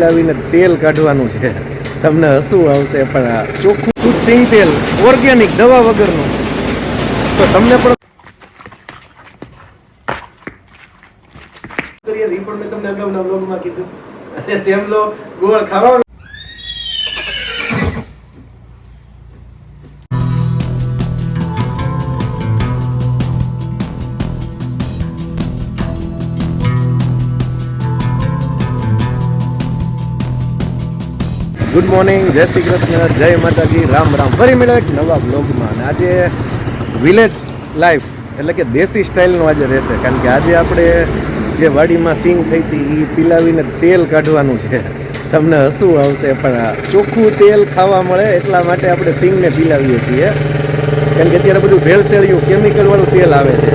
લાવીને તેલ કાઢવાનું છે. તમને હસવું આવશે પણ આ ચોખ્ખું શુદ્ધ સિંગ તેલ ઓર્ગેનિક દવા વગરનું. તો તમને પણ મેં તમને અગાઉના વ્લોગમાં કીધું અને સેમલો ગોળ ખાવા. ગુડ મોર્નિંગ, જય શ્રી કૃષ્ણ, જય માતાજી, રામ રામ. ફરી મળ્યા એક નવા બ્લોગમાં. અને આજે વિલેજ લાઈફ એટલે કે દેશી સ્ટાઇલનું આજે રહેશે. કારણ કે આજે આપણે જે વાડીમાં સિંગ થઈ હતી એ પીલાવીને તેલ કાઢવાનું છે. તમને હસવું આવશે પણ આ ચોખ્ખું તેલ ખાવા મળે એટલા માટે આપણે સિંગને પીલાવીએ છીએ. કારણ કે અત્યારે બધું ભેળસેળિયું કેમિકલવાળું તેલ આવે છે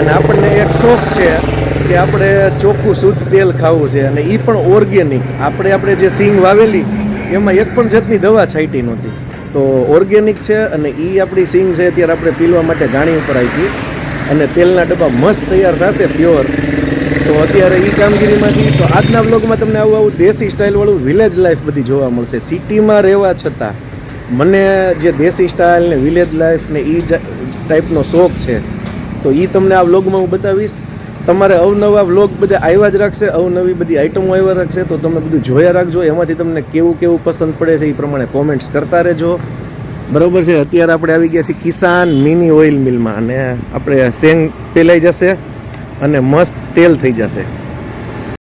અને આપણને એક શોખ છે કે આપણે ચોખ્ખું શુદ્ધ તેલ ખાવું છે અને એ પણ ઓર્ગેનિક. આપણે જે સિંગ વાવેલી એમાં એક પણ જાતની દવા છાંટી નહોતી, તો ઓર્ગેનિક છે અને એ આપણી સિંગ છે અત્યારે આપણે પીલવા માટે ગાણી ઉપર આવી અને તેલના ડબ્બા મસ્ત તૈયાર થશે પ્યોર. તો અત્યારે એ કામગીરીમાંથી તો આજના બ્લોગમાં તમને આવું દેશી સ્ટાઇલવાળું વિલેજ લાઈફ બધી જોવા મળશે. સિટીમાં રહેવા છતાં મને જે દેશી સ્ટાઇલ ને વિલેજ લાઈફ ને એ ટાઈપનો શોખ છે તો એ તમને આ વ્લોગમાં હું બતાવીશ. તમારે અવનવા વ્લોગ બધા આવ્યા જ રાખશે, અવનવી બધી આઈટમો આવ્યા રાખશે, તો તમે બધું જોયા રાખજો. એમાંથી તમને કેવું પસંદ પડે છે એ પ્રમાણે કોમેન્ટ્સ કરતા રહેજો, બરાબર છે. અત્યારે આપણે આવી ગયા છીએ કિસાન મિની ઓઇલ મિલમાં અને આપણે શેંગ પેલાઈ જશે અને મસ્ત તેલ થઈ જશે.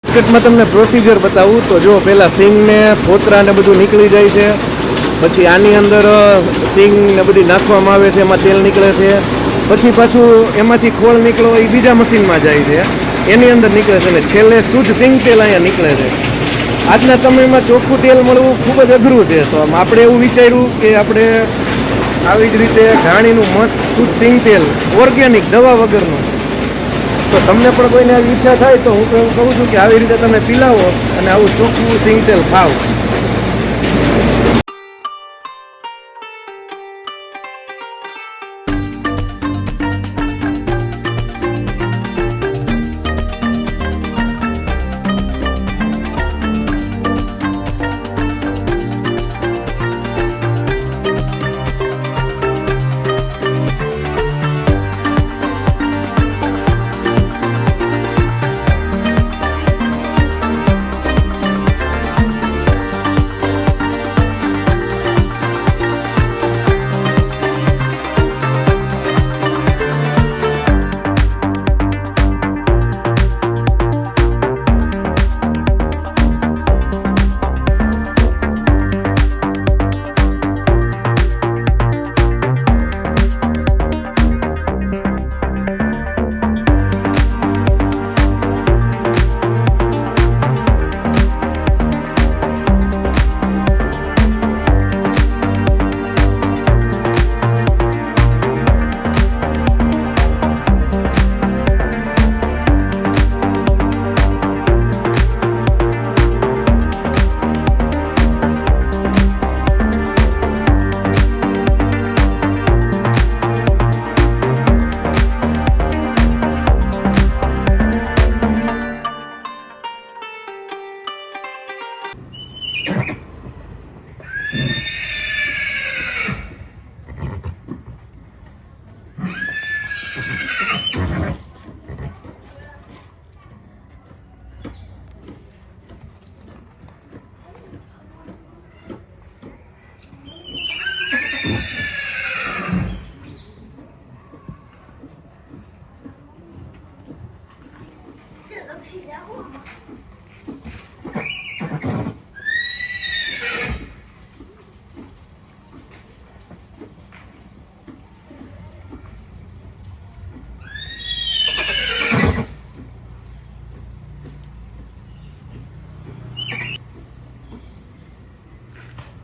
માર્કેટમાં તમને પ્રોસિજર બતાવું તો જો પહેલાં સિંગને ફોતરા ને બધું નીકળી જાય છે, પછી આની અંદર સિંગ ને બધી નાખવામાં આવે છે, એમાં તેલ નીકળે છે, પછી પાછું એમાંથી ખોળ નીકળો એ બીજા મશીનમાં જાય છે, એની અંદર નીકળે છે, અને છેલ્લે શુદ્ધ સિંગ તેલ અહીંયા નીકળે છે. આજના સમયમાં ચોખ્ખું તેલ મળવું ખૂબ જ અઘરું છે, તો આપણે એવું વિચાર્યું કે આપણે આવી જ રીતે ઘાણીનું મસ્ત શુદ્ધ સિંગ તેલ ઓર્ગેનિક દવા વગરનું. તો તમને પણ કોઈને આવી ઈચ્છા થાય તો હું એવું કહું છું કે આવી રીતે તમે પીલાવો અને આવું ચોખ્ખું સિંગ તેલ ખાઓ.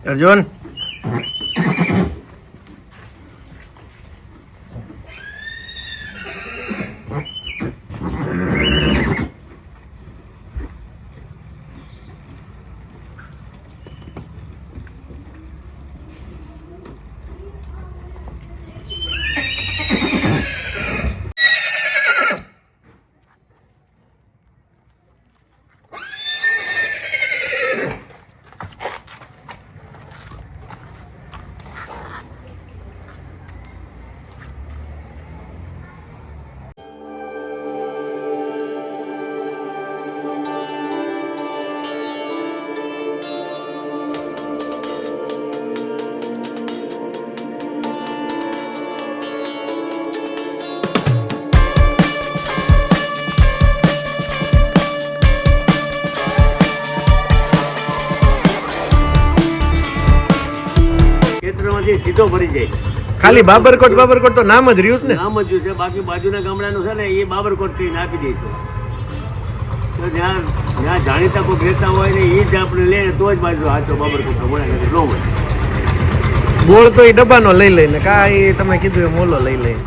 અર્જુન જાય, સીધો ભરી જાય. ખાલી બાબરકોટ તો નામ જ રહ્યું છે ને. નામ જ છે, બાકી બાજુના ગામડાનું છે ને એ બાબરકોટ કહીને આપી દે છે. તો જ્યાં જ્યાં જાણીતા કોઈ રહેતા હોય ને એ જ આપણે લે તો જ બાજુ હાચો બાબરકોટ મળે ને ન મળે. ગોળ તો એ ડબ્બાનો લઈ લઈને કાંઈ તમે કીધું એ મોલો લઈ લઈ.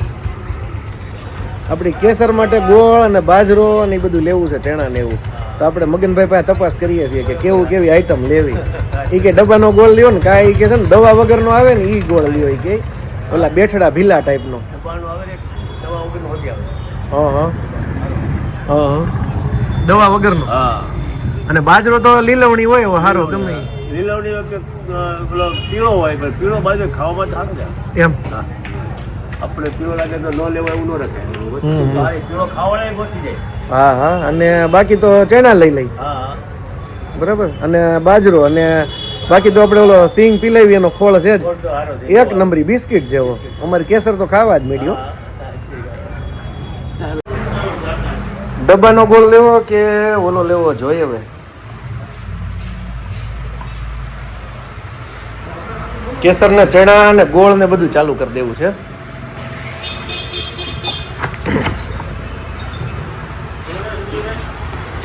આપણી કેસર માટે ગોળ અને બાજરો અને એ બધું લેવું છે, ચણા ને એવું. તો આપણે મગનભાઈ પાસે તપાસ કરીએ છીએ કે કેવી આઈટમ લેવી. એ કે ડબ્બાનો ગોળ લ્યો ને કાંઈ કે છે ને દવા વગરનો આવે ને એ ગોળ લ્યો એ કે ઓલા બેઠડા ભીલા ટાઈપનો. હા દવા વગરનો. હા અને બાજરો તો લીલવણી હોય એવો સારો ગમે લીલવણી પેલો પીળો હોય પણ પીળો બાજુ ખાવામાં સારું છે એમ. આપણે પીળો લાગે તો ન લેવાય એવું ન રખાય. પીળો ખાવાના ગોતી જાય. હા અને બાકી તો ચણા લઈ લઈ. હા બરાબર. અને બાજરો અને બાકી તો આપણે ઓલો સિંગ પીલાવી એનો ખોળ છે જ એક નંબરી બિસ્કિટ જેવો. અમારે કેસર તો ખાવા જ મીડ્યો. ડબ્બાનો ગોળ લેવો કે ઓલો લેવો જોઈએ હવે. કેસર ને ચણા ને ગોળ ને બધું ચાલુ કરી દેવું છે.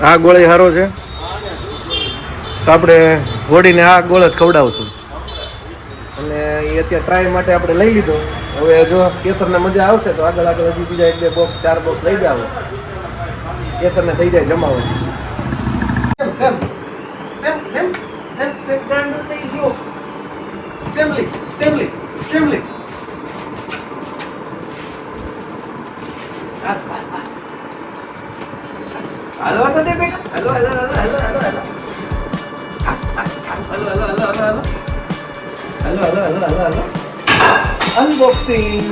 આ ગોળ સારો છે તો આપણે ઘોડીને આ ગોળ જ ખવડાવશું. અને એ અત્યારે ટ્રાય માટે આપણે લઈ લીધો. હવે જો કેસરને મજા આવશે તો આગળ હજી બીજા 1-2 બોક્સ 4 બોક્સ લઈ જાવ. કેસરને થઈ જાય જમાવો. હાલો તો દે બેટા. હાલો અનબોક્સિંગ.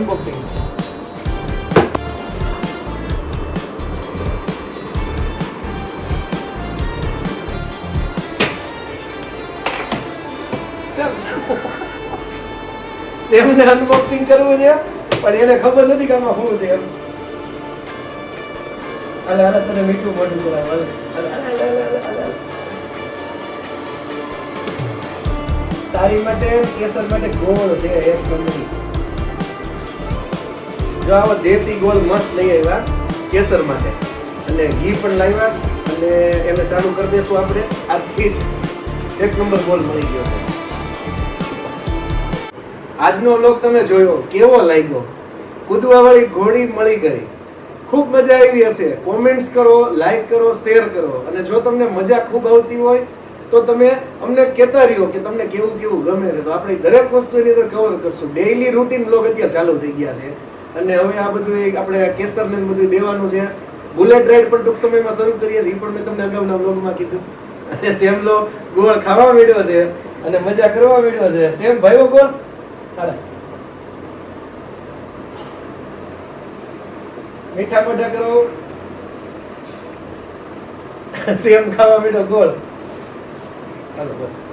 Unboxing. સેમને અનબોક્સિંગ કરવું છે પણ એને ખબર નથી કે આમાં શું છે એમ. હાલ તને મીઠું મોઢું કરાવ. તારી માટે કેસર માટે ગોળ છે એક નંબરી. જો આવો દેશી ગોળ મસ્ત લઈ આવ્યા કેસર માટે અને ઘી પણ લાવ્યા અને એને ચાલુ કરી દેશું આપણે આજથી જ. એક નંબર ગોળ મળી ગયો છે. આજનો વ્લોગ તમે જોયો કેવો લાગ્યો? કૂદવા વાળી ઘોડી મળી ગઈ. ખૂબ મજા આવી હશે. કોમેન્ટ્સ કરો, લાઈક કરો, શેર કરો. અને જો તમને મજા ખૂબ આવતી હોય તો તમે અમને કહેતા રહ્યો કે તમને કેવું ગમે છે. તો આપણે દરેક વસ્તુની અંદર કવર કરશું. ડેઈલી રૂટીન વ્લોગ અત્યારે ચાલુ થઈ ગયા છે. અને હવે આ બધું આપણે કેસર ને બધું દેવાનું છે. બુલેટ રાઈડ પણ ટૂંક સમયમાં શરૂ કરીએ છીએ. એ પણ મેં તમને અગાઉના વ્લોગમાં કીધું. અને સેમલો ગોળ ખાવા મળ્યો છે અને મજા કરવા મળ્યો છે. સેમ ભાઈઓ ગોળ મીઠા મોઢા કરો. સેમ ખાવા મળ્યો ગોળ. હાલો બસ.